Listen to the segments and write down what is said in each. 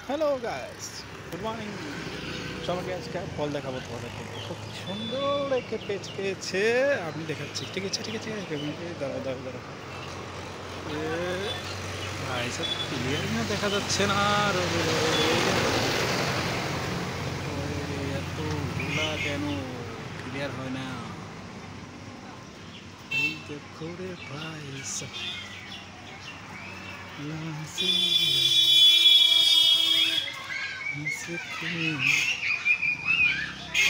Hello guys, good morning. সবাইকে আজকে ফল দেখাবো তোমাদেরকে। খুব সুন্দর একে পেজ পেয়েছে, আমি দেখাচ্ছি। ঠিক আছে ঠিক আছে, দাঁড়াও দাঁড়াও দাঁড়াও। এ ভাই সব ক্লিয়ার না দেখা যাচ্ছে না। এত ঘোলা কেন, ক্লিয়ার হয় না? এই দেখো রে ভাই সব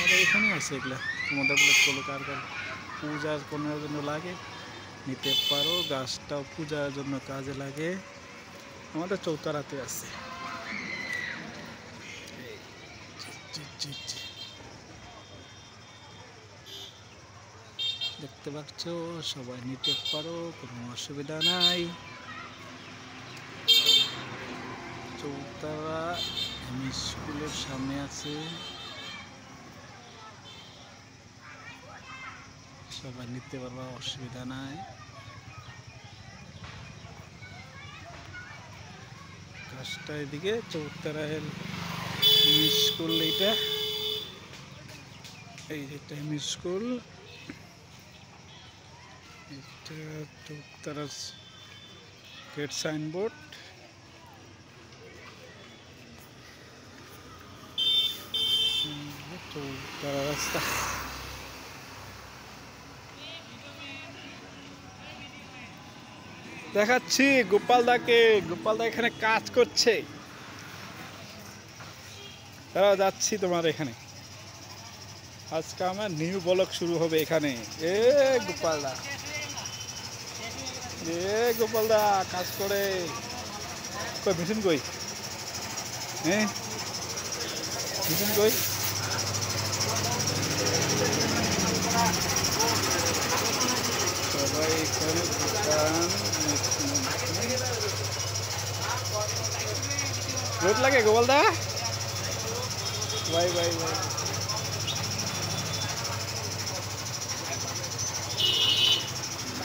আরে এখানে আছে এগুলা। তোমাদের বলে চলো কার কার পূজার করার জন্য লাগে নিতে পারো। গাছটাও পূজার জন্য কাজে লাগে। আমাদের চৌতারাতে আছে। জি, জি, জি। দেখতে পাচ্ছ, সবাই নিতে পারো, কোনো অসুবিধা নাই। চৌতারা এমই স্কুলের সামনে আছে, সবাই নিতে পারবা, অসুবিধা নাই। গাছটা এদিকে চৌতারা স্কুল, এইটা এই যেটা এমই স্কুল, এটা চৌতারা গেট সাইনবোর্ড। চৌতারা রাস্তা। দেখাচ্ছি গোপালদাকে। গোপালদা এখানে কাজ করছে। তারা যাচ্ছি তোমার এখানে। আজকে আমার নিউ ব্লগ শুরু হবে এখানে। এ গোপালদা, এ গোপালদা কাজ করে। কই মিঠুন কই? হ্যাঁ মিঠুন কই? সবাই এখানে দোকান। রোদ লাগে গোপালদা? Bye bye bye.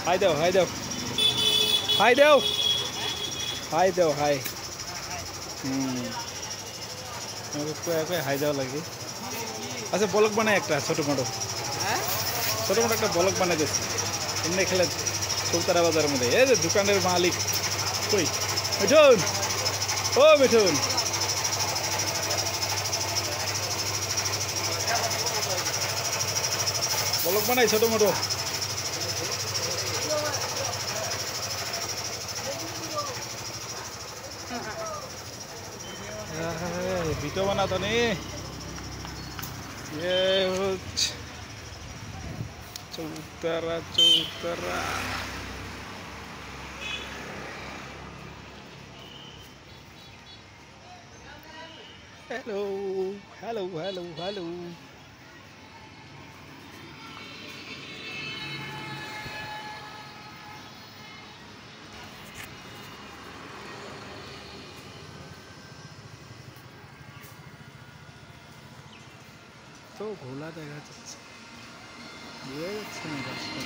হাই দাও হাই দাও হাই দাও হাই দাও হাই। হাই দেওয়া লাগে। আচ্ছা ব্লগ বানাই একটা ছোটো মোটো, ছোটো মোটো একটা ব্লগ বানাই দিচ্ছি এমনি খেলে চৌতারা বাজারের মধ্যে। এই যে দোকানের মালিক কই? মিঠুন, ও মিঠুন, ব্লগ বানাই ছোটো মোটো। ভিডিও বানাতো নি? চৌতারা চৌতারা। Hello hello hello hello. তো ঘোলা দেখা যাচ্ছে, বোঝা যাচ্ছে না গাছটা।